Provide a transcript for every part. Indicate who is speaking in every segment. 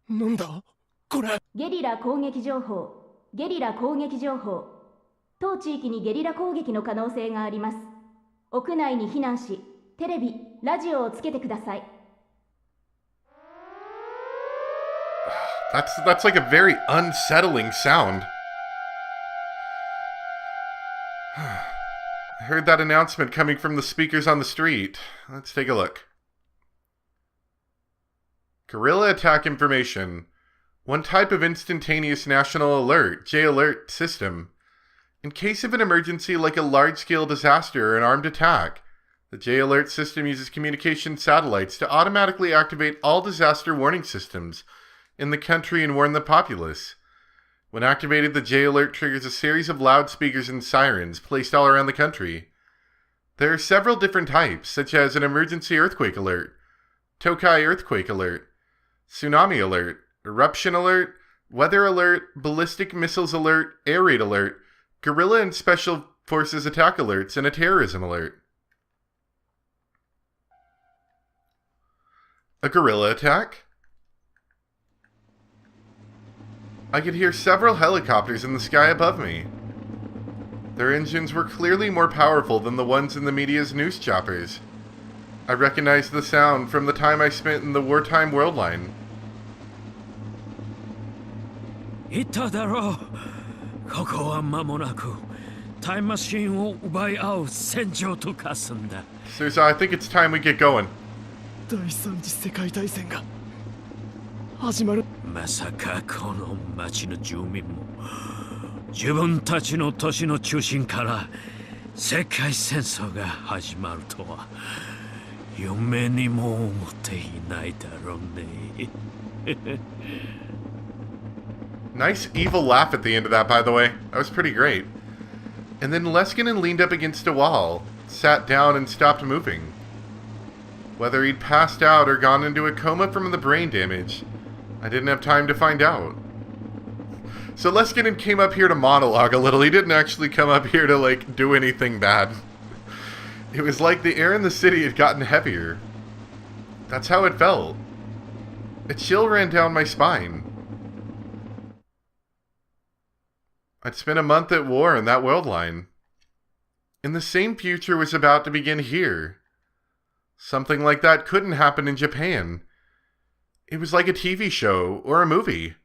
Speaker 1: なんだこれ。
Speaker 2: ゲリラ攻撃情報。ゲリラ攻撃情報。当地域にゲリラ攻撃の可能性があります。屋内に避難し、テレビ、ラジオをつけてください。
Speaker 3: That's like a very unsettling sound. I heard that announcement coming from the speakers on the street. Let's take a look. Guerrilla attack information. One type of instantaneous national alert, J-alert system. In case of an emergency like a large-scale disaster or an armed attack, the J-alert system uses communication satellites to automatically activate all disaster warning systems in the country and warn the populace. When activated, the J-alert triggers a series of loudspeakers and sirens placed all around the country. There are several different types, such as an emergency earthquake alert, Tokai earthquake alert, tsunami alert, eruption alert, weather alert, ballistic missiles alert, air raid alert, guerrilla and special forces attack alerts, and a terrorism alert. A guerrilla attack? I could hear several helicopters in the sky above me. Their engines were clearly more powerful than the ones in the media's news choppers. I recognized the sound from the time I spent in the wartime world line.
Speaker 1: 言っただろう。ここは間もなくタイムマシンを奪い合う戦場と化すんだ。
Speaker 3: Susa, I think it's time we get going.
Speaker 1: 第三次世界大戦が始まる。まさかこの町の住民も自分たちの都市の中心から世界戦争が始まるとは夢にも思っていないだろうね。
Speaker 3: Nice evil laugh at the end of that, by the way. That was pretty great. And then Leskinen leaned up against a wall, sat down, and stopped moving. Whether he'd passed out or gone into a coma from the brain damage, I didn't have time to find out. So Leskinen came up here to monologue a little. He didn't actually come up here to, do anything bad. It was like the air in the city had gotten heavier. That's how it felt. A chill ran down my spine. I'd spent a month at war in that world line. And the same future was about to begin here. Something like that couldn't happen in Japan. It was like a TV show or a movie.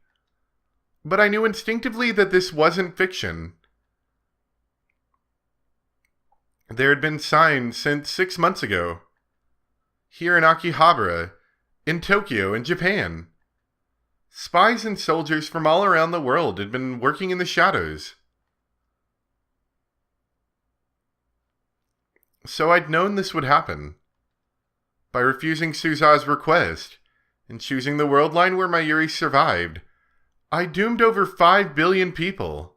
Speaker 3: But I knew instinctively that this wasn't fiction. There had been signs since 6 months ago. Here in Akihabara, in Tokyo, in Japan. Spies and soldiers from all around the world had been working in the shadows. So I'd known this would happen. By refusing Suza's request, and choosing the world line where Mayuri survived, I doomed over 5 billion people.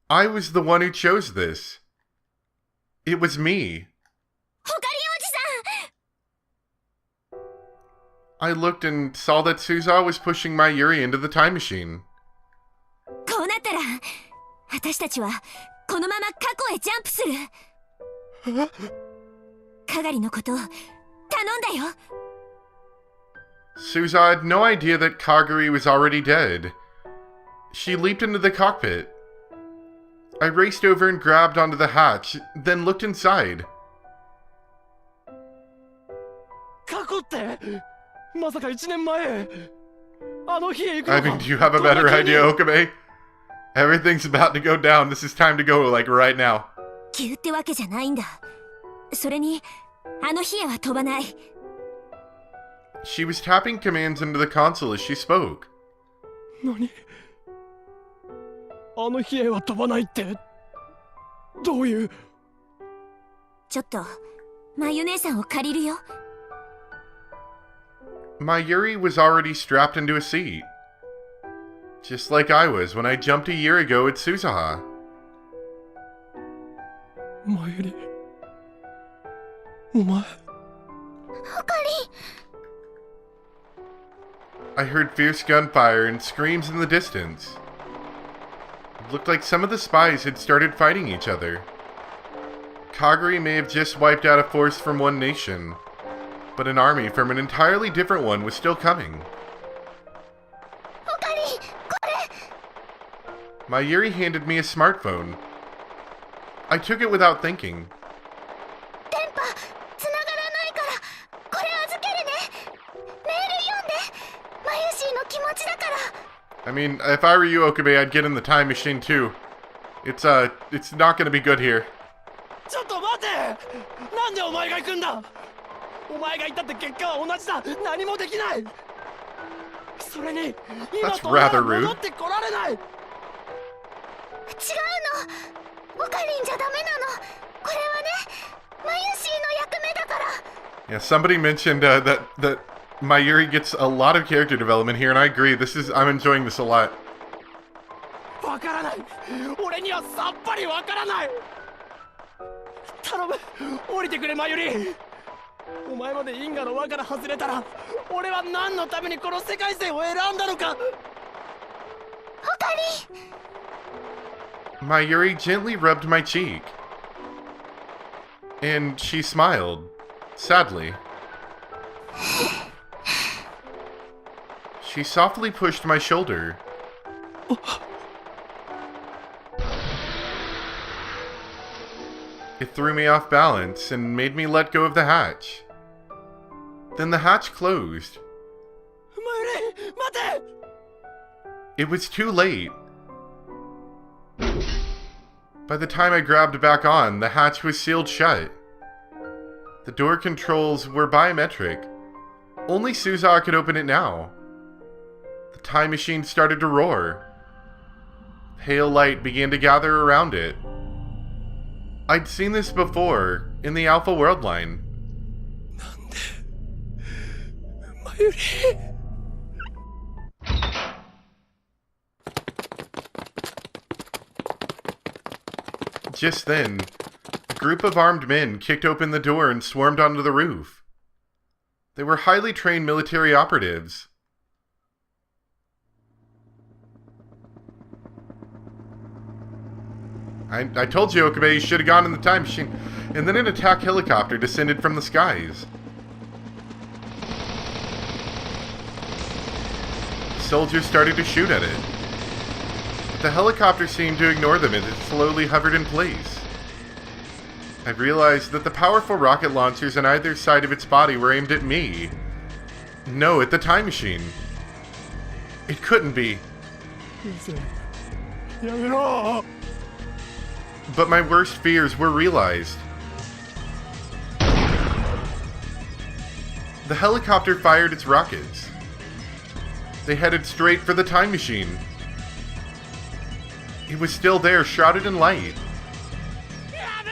Speaker 3: I was the one who chose this. It was me. I looked and saw that Suza was pushing Mayuri into the time machine.
Speaker 4: こうなったら、私たちはこのまま過去へジャンプする。かがりのことを頼んだよ。
Speaker 3: Suza had no idea that Kaguri was already dead. She leaped into the cockpit. I raced over and grabbed onto the hatch, then looked inside.
Speaker 1: 過去ってまさか1年前あの日へ行くの
Speaker 3: I
Speaker 1: か
Speaker 3: mean, do you have a better idea, Okabe? Everything's about to go down. This is time to go, right now.
Speaker 4: 急ってわけじゃないんだ。それに、あの日へは飛ばない。
Speaker 3: She was tapping commands into the console as she spoke.
Speaker 1: 何あの日へは飛ばないってどういう。
Speaker 4: ちょっと、まゆ姉さんを借りるよ。
Speaker 3: Mayuri was already strapped into a seat. Just like I was when I jumped a year ago at Suzaha.
Speaker 1: マユリ、お前。
Speaker 4: あかり。
Speaker 3: I heard fierce gunfire and screams in the distance. It looked like some of the spies had started fighting each other. Kaguri may have just wiped out a force from one nation, but an army from an entirely different one was still coming. Mayuri handed me a smartphone. I took it without thinking.
Speaker 4: 電波つながらないからこれ預けるね。メール読んで。マユシーの気持ちだから。
Speaker 3: I mean, if I were you, Okabe, I'd get in the time machine too. It's not gonna be good here.
Speaker 5: ちょっと待て。なんでお前が行くんだ。お前が行ったって結果は同じだ。何もできない。それに今
Speaker 3: That's
Speaker 5: と俺は
Speaker 3: rather rude.
Speaker 5: 戻ってこられない。
Speaker 4: 違うの。オカリンじゃダメなの。これはね、マユシーの役目だから。
Speaker 3: Yeah, somebody mentioned that Mayuri gets a lot of character development here, and I agree. I'm enjoying this a lot.
Speaker 5: わからない。俺にはさっぱりわからない。頼む、降りてくれマユリ。お前まで因果の輪から外れたら、俺は何のためにこの世界線を選んだのか。
Speaker 4: オカリン。
Speaker 3: Mayuri gently rubbed my cheek. And she smiled, sadly. She softly pushed my shoulder. It threw me off balance and made me let go of the hatch. Then the hatch closed.
Speaker 5: マユリ、待て。
Speaker 3: It was too late. By the time I grabbed back on, the hatch was sealed shut. The door controls were biometric. Only Suzawa could open it now. The time machine started to roar. Pale light began to gather around it. I'd seen this before, in the Alpha World line.
Speaker 5: なんでマユリ。
Speaker 3: Just then, a group of armed men kicked open the door and swarmed onto the roof. They were highly trained military operatives. I told you, Okabe, you should have gone in the time machine. And then an attack helicopter descended from the skies. Soldiers started to shoot at it. But the helicopter seemed to ignore them as it slowly hovered in place. I realized that the powerful rocket launchers on either side of its body were aimed at me. No, at the time machine. It couldn't be.
Speaker 5: やめろ。
Speaker 3: But my worst fears were realized. The helicopter fired its rockets. They headed straight for the time machine. It was still there, shrouded in light.
Speaker 5: やめ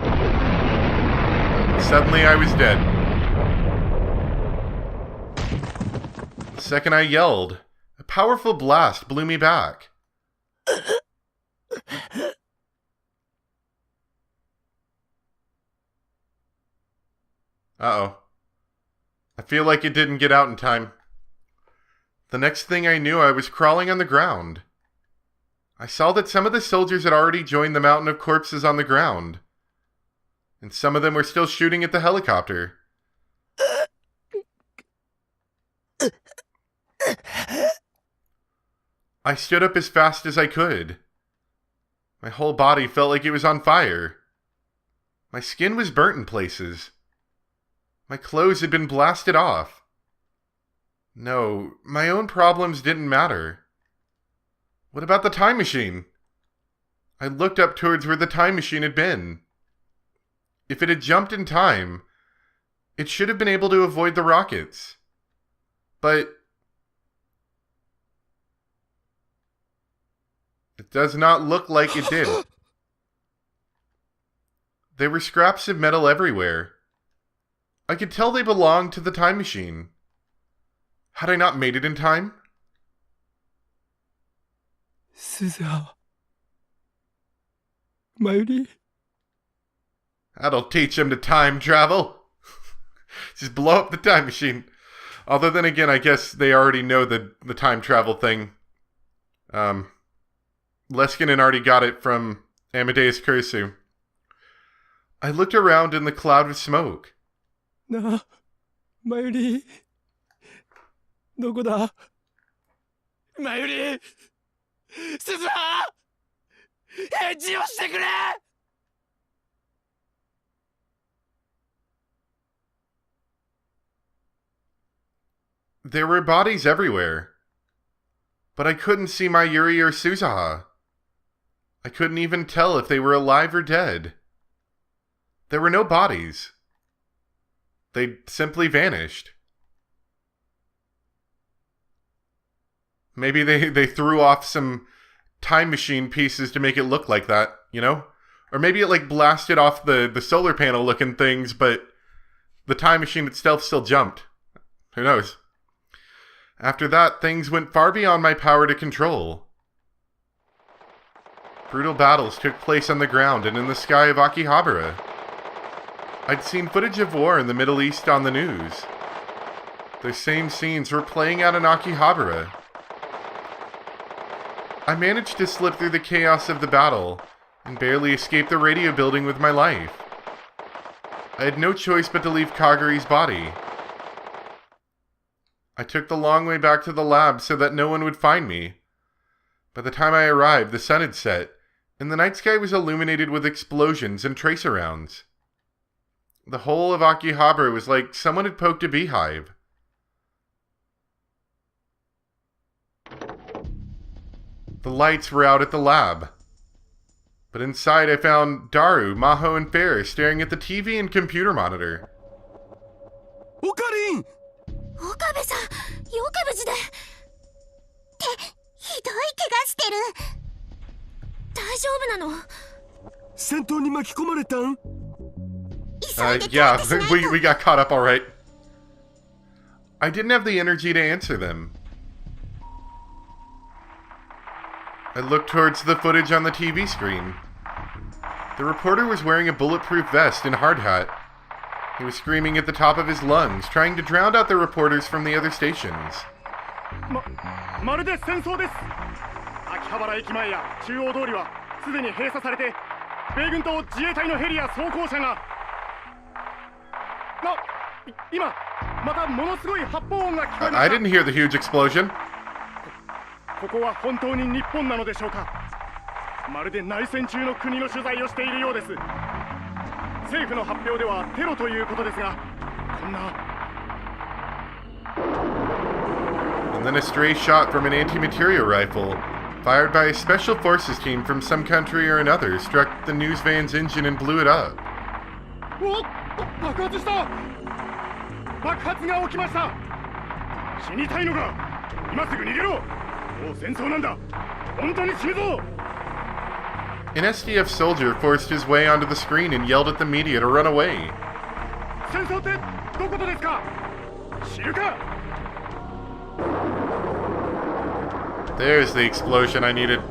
Speaker 5: ろ。
Speaker 3: Suddenly, I was dead. The second I yelled, a powerful blast blew me back. Uh-oh. I feel like it didn't get out in time. The next thing I knew, I was crawling on the ground. I saw that some of the soldiers had already joined the mountain of corpses on the ground. And some of them were still shooting at the helicopter. I stood up as fast as I could. My whole body felt like it was on fire. My skin was burnt in places. My clothes had been blasted off. No, my own problems didn't matter. What about the time machine? I looked up towards where the time machine had been. If it had jumped in time, it should have been able to avoid the rockets. But it does not look like it did. There were scraps of metal everywhere. I could tell they belonged to the time machine. Had I not made it in time?
Speaker 5: スザマユリ。
Speaker 3: That'll teach him to time travel. Just blow up the time machine. Although then again, I guess they already know the time travel thing. Leskinen already got it from Amadeus Kursu. I looked around in the cloud of smoke.
Speaker 5: なあ、マユリ。どこだ。マユリ、鈴葉、返事をしてくれ。
Speaker 3: There were bodies everywhere. But I couldn't see Mayuri or Suzuha. I couldn't even tell if they were alive or dead. There were no bodies. They simply vanished. Maybe they threw off some time machine pieces to make it look like that, you know? Or maybe it like blasted off the solar panel looking things, but the time machine itself still jumped. Who knows? After that, things went far beyond my power to control. Brutal battles took place on the ground and in the sky of Akihabara. I'd seen footage of war in the Middle East on the news. The same scenes were playing out in Akihabara. I managed to slip through the chaos of the battle and barely escape the radio building with my life. I had no choice but to leave Kaguri's body. I took the long way back to the lab so that no one would find me. By the time I arrived, the sun had set, and the night sky was illuminated with explosions and tracer rounds. The whole of Akihabara was like someone had poked a beehive. The lights were out at the lab. But inside I found Daru, Maho, and Ferris staring at the TV and computer monitor.
Speaker 5: Okarin!
Speaker 4: 岡部さん、よく無事で。ってひどい怪我してる。大丈夫なの？
Speaker 5: 戦闘に巻き込まれたん？
Speaker 3: Yeah, we got caught up alright. I didn't have the energy to answer them. I looked towards the footage on the TV screen. The reporter was wearing a bulletproof vest and hard hat. He was screaming at the top of his lungs, trying to drown out the reporters from the other stations.
Speaker 6: まるで戦争です。秋葉原駅前や中央通りはすでに閉鎖されて、米軍と自衛隊のヘリや装甲車が。今またものすごい発砲音が聞こえました。
Speaker 3: I didn't hear the huge explosion.
Speaker 6: ここは本当に日本なのでしょうか。まるで内戦中の国の取材をしているようです。 政府の発表ではテロということですが、こんな。
Speaker 3: And then a stray shot from an anti-material rifle, fired by a special forces team from some country or another, struck the news van's engine and blew it up.
Speaker 6: おっ、爆発した。爆発が起きました。死にたいのか。今すぐ逃げろ。もう戦争なんだ。本当に死ぬぞ。
Speaker 3: An SDF soldier forced his way onto the screen and yelled at the media to run away. There's the explosion I needed.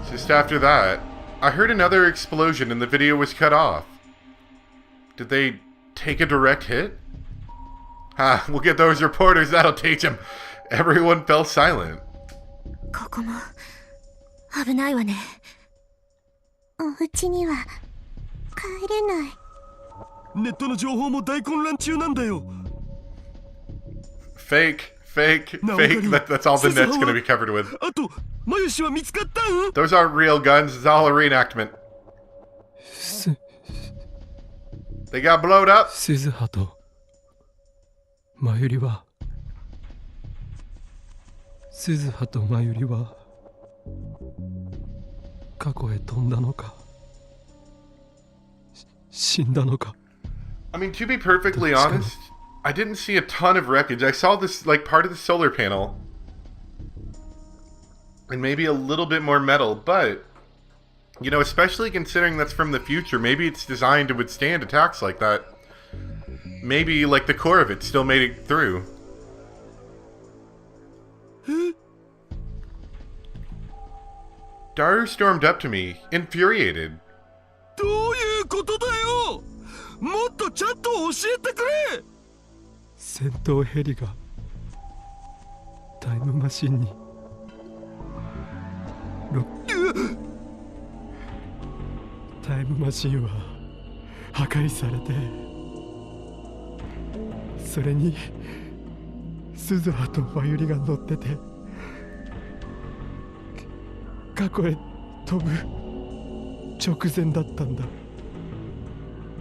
Speaker 3: Just after that, I heard another explosion and the video was cut off. Did they take a direct hit? Ah, we'll get those reporters, that'll teach them. Everyone fell silent.
Speaker 4: ここも危ないわね。お家には帰れない。
Speaker 5: ネットの情報も大混乱中なんだよ。
Speaker 3: Fake. That's all the net's gonna be covered with.
Speaker 5: あと、マユシは見つかったん？
Speaker 3: Those aren't real guns, it's all a reenactment. They got blowed up.
Speaker 5: 鈴葉とマユリは。 鈴葉とマユリは過去へ飛んだのか死んだのか。
Speaker 3: I mean, to be perfectly honest, I didn't see a ton of wreckage. I saw this, like, part of the solar panel and maybe a little bit more metal, but, you know, especially considering that's from the future, maybe it's designed to withstand attacks like that. Maybe, like, the core of it still made it through. Daru stormed up to me, infuriated.
Speaker 5: どういうことだよ。もっとちゃんと教えてくれ。戦闘ヘリがタイムマシンにタイムマシンは破壊されて、それに鈴葉と真由里が乗ってて過去へ飛ぶ直前だったんだ。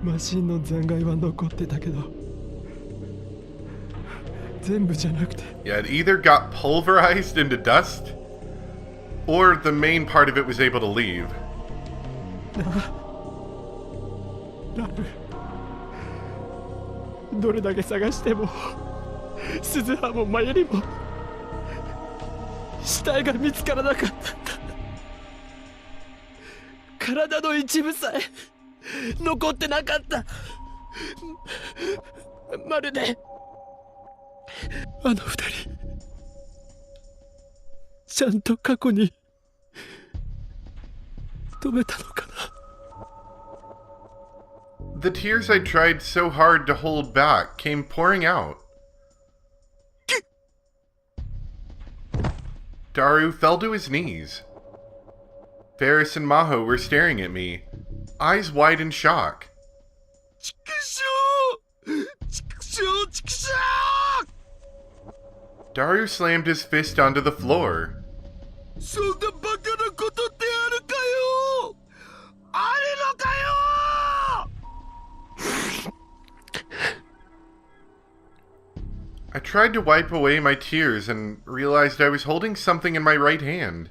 Speaker 5: マシンの残骸は残ってたけど全部じゃなくて。
Speaker 3: Yeah, it either got pulverized into dust, or the main part of it was able to leave.
Speaker 5: ラル、どれだけ探しても鈴葉も真由里も死体が見つからなかったんだ。体の一部さえ残ってなかった。まるであの二人ちゃんと過去に止めたのかな。
Speaker 3: The tears I tried so hard to hold back came pouring out. Daru fell to his knees. Ferris and Maho were staring at me, eyes wide in shock. Daru slammed his fist onto the floor. I tried to wipe away my tears and realized I was holding something in my right hand.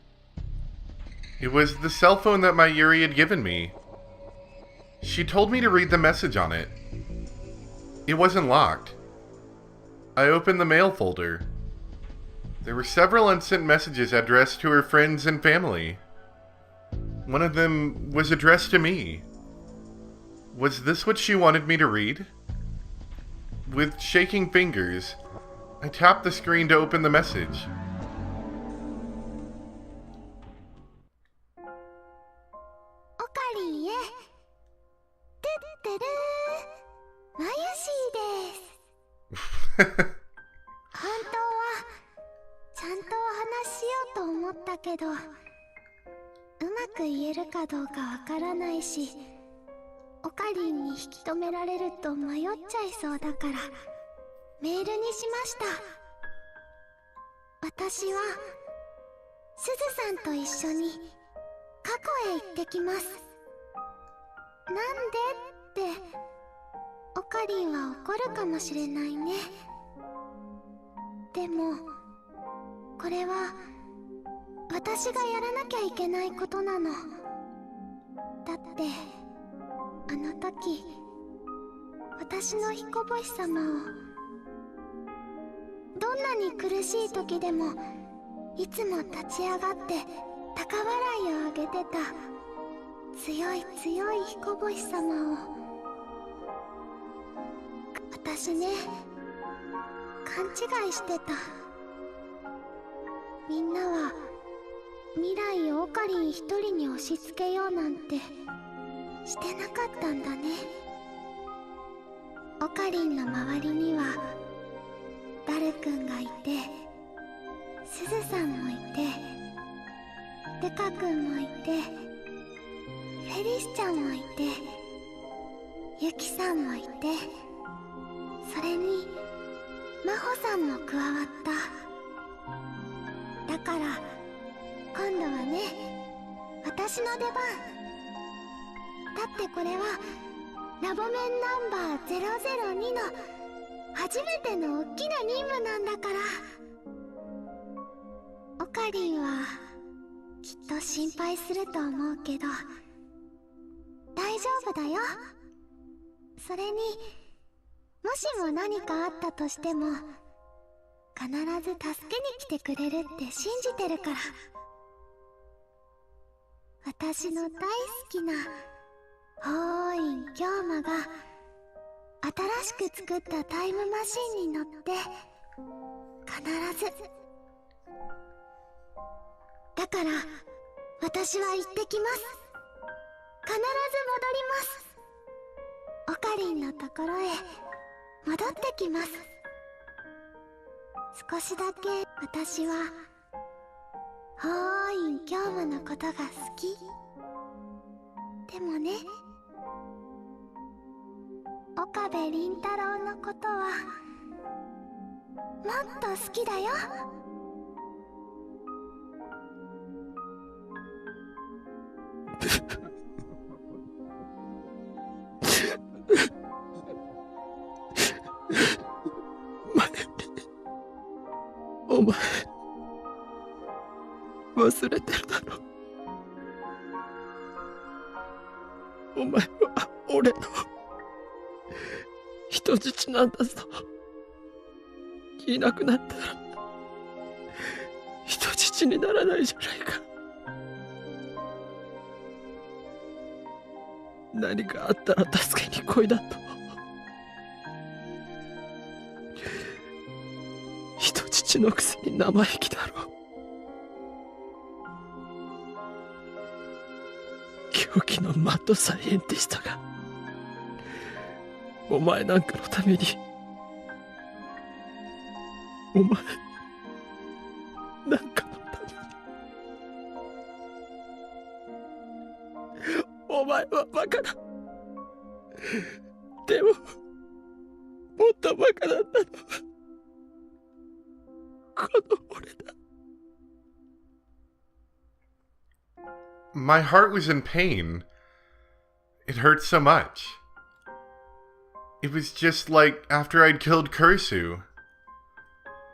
Speaker 3: It was the cell phone that my Yuri had given me. She told me to read the message on it. It wasn't locked. I opened the mail folder. There were several unsent messages addressed to her friends and family. One of them was addressed to me. Was this what she wanted me to read? With shaking fingers, I tapped the screen to open the message.
Speaker 4: Okabeへ。てってるー。まゆしーです。本当はちゃんとお話ししようと思ったけど、うまく言えるかどうかわからないし、オカリンに引き止められると迷っちゃいそうだからメールにしました。私はすずさんと一緒に過去へ行ってきます。なんでってオカリンは怒るかもしれないね。でもこれは私がやらなきゃいけないことなの。だってあの時私の彦星様をどんなに苦しい時でもいつも立ち上がって高笑いをあげてた強い強い彦星様を。私ね、勘違いしてた。みんなは未来をオカリン一人に押し付けようなんてしてなかったんだね。オカリンの周りにはダルくんがいて、すずさんもいて、デカくんもいて、フェリスちゃんもいて、ユキさんもいて、それにマホさんも加わった。だから今度はね、私の出番。だってこれはラボメンナンバー002の初めての大きな任務なんだから。オカリンはきっと心配すると思うけど大丈夫だよ。それにもしも何かあったとしても必ず助けに来てくれるって信じてるから。私の大好きな法院京馬が新しく作ったタイムマシンに乗って必ず。だから私は行ってきます。必ず戻ります。オカリンのところへ戻ってきます。少しだけ私は法院京馬のことが好き。でもね、岡部倫太郎のことはっと好きだよ。
Speaker 5: お前忘れてるだろ。お前は俺の人質なんだぞ。いなくなったら人質にならないじゃないか。何かあったら助けに来いだと。人質のくせに生意気だろ。狂気のマッドサイエンティストがお前なんかのために、お前なんかのために、お前はバカだ。でももっとバカだったのはこの俺だ。
Speaker 3: My heart was in pain. It hurt so much. It was just like after I'd killed Kursu.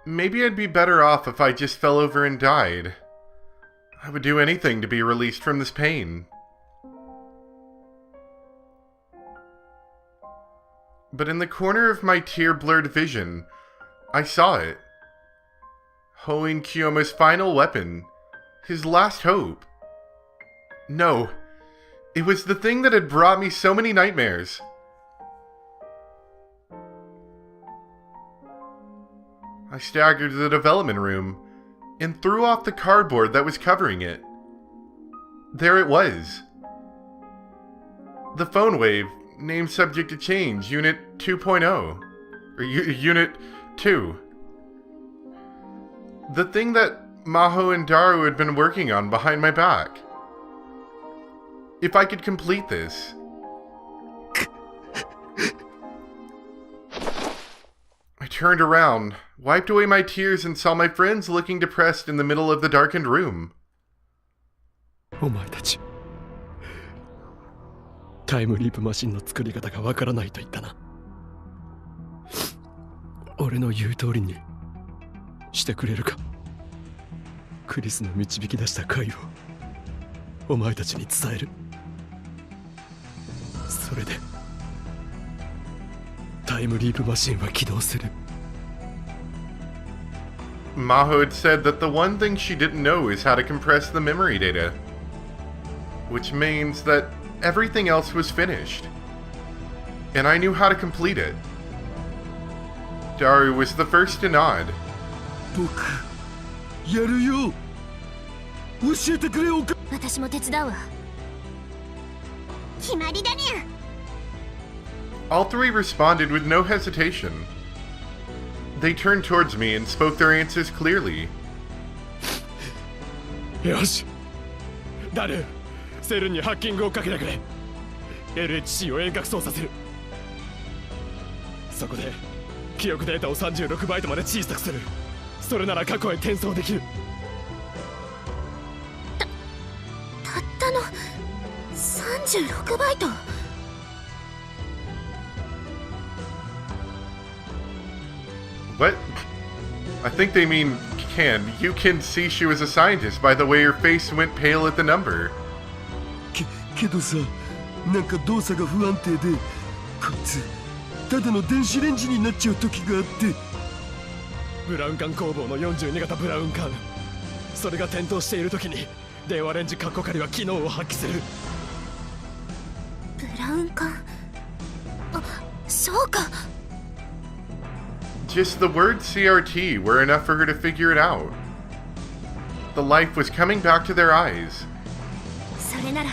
Speaker 3: Maybe I'd be better off if I just fell over and died. I would do anything to be released from this pain. But in the corner of my tear-blurred vision, I saw it. Hoen Kyoma's final weapon. His last hope. No, it was the thing that had brought me so many nightmares. I staggered to the development room and threw off the cardboard that was covering it. There it was. The phone wave, name subject to change, Unit 2.0. Or Unit 2. The thing that Maho and Daru had been working on behind my back. If I could complete this. I turned around, wiped away my tears, and saw my friends looking depressed in the middle of the darkened room.
Speaker 5: お前たち、タイムリープマシンの作り方がわからないと言ったな。俺の言う通りにしてくれるか。クリスの導き出した回をお前たちに伝える。それでタイムリープマシンは起動する。
Speaker 3: Maho had said that the one thing she didn't know is how to compress the memory data. Which means that everything else was finished. And I knew how to complete it. Daru was the first to nod.
Speaker 5: 僕やるよ。教えてくれよ。
Speaker 4: 私も手伝うわ。決まりだね。
Speaker 3: All three responded with no hesitation. They turned towards me and spoke their answers clearly.
Speaker 5: よし。ダル、セルにハッキングをかけてくれ。LHC を遠隔操作する。そこで記憶データを36バイトまで小さくする。それなら過去へ転送できる。
Speaker 4: たったの36バイト。
Speaker 3: What? I think they mean can. You can see she was a scientist by the way her face went pale at the number.
Speaker 7: けどさ、なんか動作が不安定で、こいつただの電子レンジになっちゃう時があって。
Speaker 5: ブラウン管工房の42型ブラウン管。それが点灯している時に電話レンジカッコ仮は機能を発揮する。
Speaker 4: ブラウン管。あ、そうか。
Speaker 3: Just the words CRT were enough for her to figure it out. The life was coming back to their eyes.
Speaker 4: それなら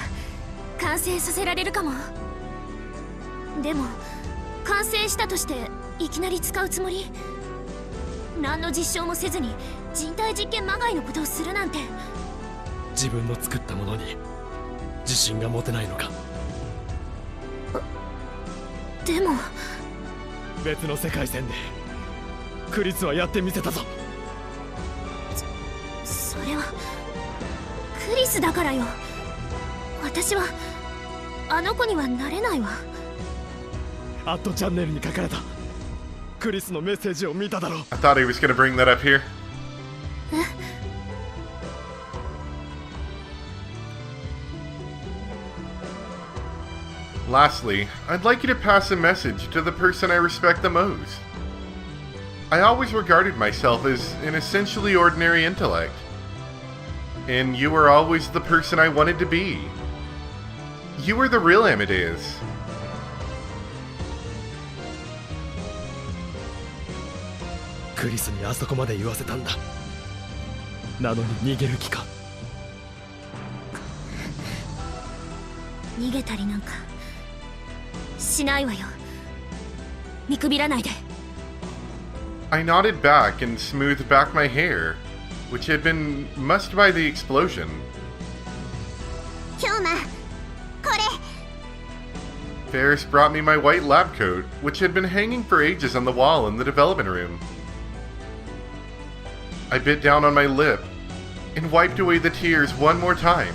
Speaker 4: 完成させられるかも。でも完成したとしていきなり使うつもり？何の実証もせずに人体実験まがいのことをするなんて。
Speaker 5: 自分の作ったものに自信が持てないのか。
Speaker 4: でも
Speaker 5: 別の世界線でクリスはやってみせたぞ。
Speaker 4: それはクリスだからよ。私はあの子にはなれないわ。
Speaker 5: アットチャンネルに書かれたクリスのメッセージを見ただろう。
Speaker 3: I thought he was gonna bring that up here. Lastly, I'd like you to pass a message to the person I respect the most. I always regarded myself as an essentially ordinary intellect, and you were always the person I wanted to be. You were the real Amadeus.
Speaker 5: Chris にあそこまで言わせたんだ。なのに逃げる気か。
Speaker 4: 逃げたりなんかしないわよ。見くびらないで。
Speaker 3: I nodded back and smoothed back my hair, which had been mussed by the explosion.
Speaker 4: ヒョウマ、これ。
Speaker 3: Ferris brought me my white lab coat, which had been hanging for ages on the wall in the development room. I bit down on my lip and wiped away the tears one more time.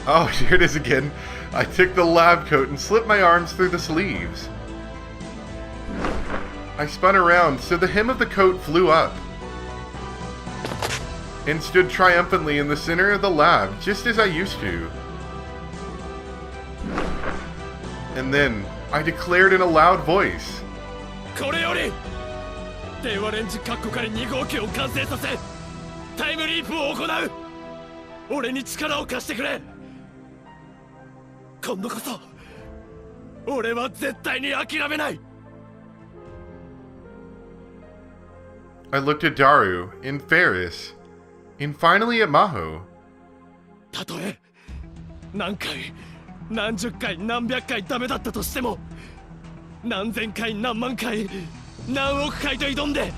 Speaker 3: Oh, here it is again. I took the lab coat and slipped my arms through the sleeves. I spun around so the hem of the coat flew up and stood triumphantly in the center of the lab, just as I used to. And then I declared in a loud voice,
Speaker 5: これより電話レンジカッコ仮2号機を完成させタイムリープを行う。俺に力を貸してくれ。今度こそ俺は絶対に諦めない。
Speaker 3: I looked at Daru and Ferris, and finally at Maho.
Speaker 5: たとえ何回何十回何百回ダメだったとしても、何千回何万回何億回と挑んで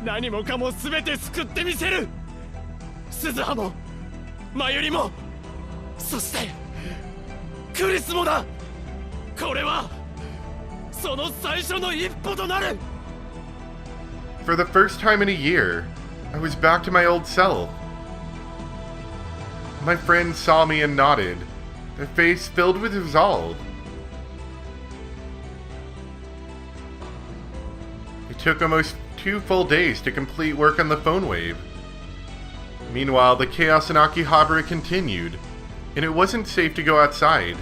Speaker 5: 何もかも全て救ってみせる。鈴葉もマユリも、そしてクリスもだ。これはその最初の一歩となる。
Speaker 3: For the first time in a year, I was back to my old self. My friends saw me and nodded, their face filled with resolve. It took almost 2 full days to complete work on the phone wave. Meanwhile, the chaos in Akihabara continued, and it wasn't safe to go outside.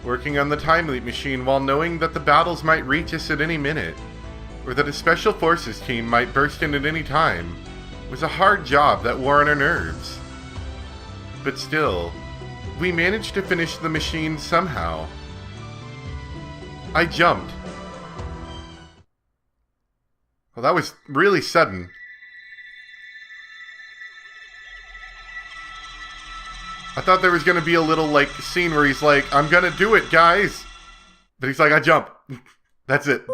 Speaker 3: Working on the time leap machine while knowing that the battles might reach us at any minute, or that a special forces team might burst in at any time, was a hard job that wore on our nerves. But still, we managed to finish the machine somehow. I jumped. Well, that was really sudden. I thought there was going to be a little, like, scene where he's like, I'm going to do it, guys. But he's like, I jump. That's it.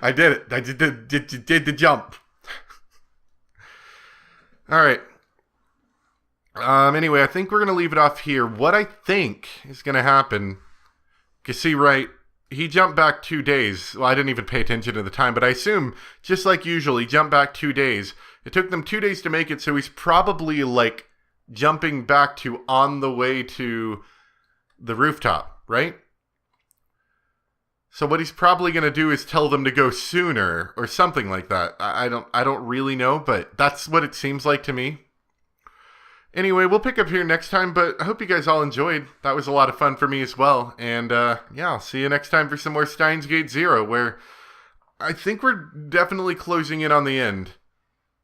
Speaker 3: I did it. I did the jump. Alright. Anyway, I think we're going to leave it off here. What I think is going to happen... You see, right, he jumped back 2 days. Well, I didn't even pay attention to the time, but I assume, just like usual, he jumped back 2 days. It took them 2 days to make it, so he's probably, like, jumping back to on the way to the rooftop, right? So what he's probably going to do is tell them to go sooner or something like that. I don't really know, but that's what it seems like to me. Anyway, we'll pick up here next time, but I hope you guys all enjoyed. That was a lot of fun for me as well. And yeah, I'll see you next time for some more Steins Gate Zero, where I think we're definitely closing in on the end.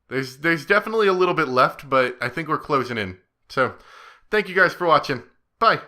Speaker 3: There's definitely a little bit left, but I think we're closing in. So, thank you guys for watching. Bye.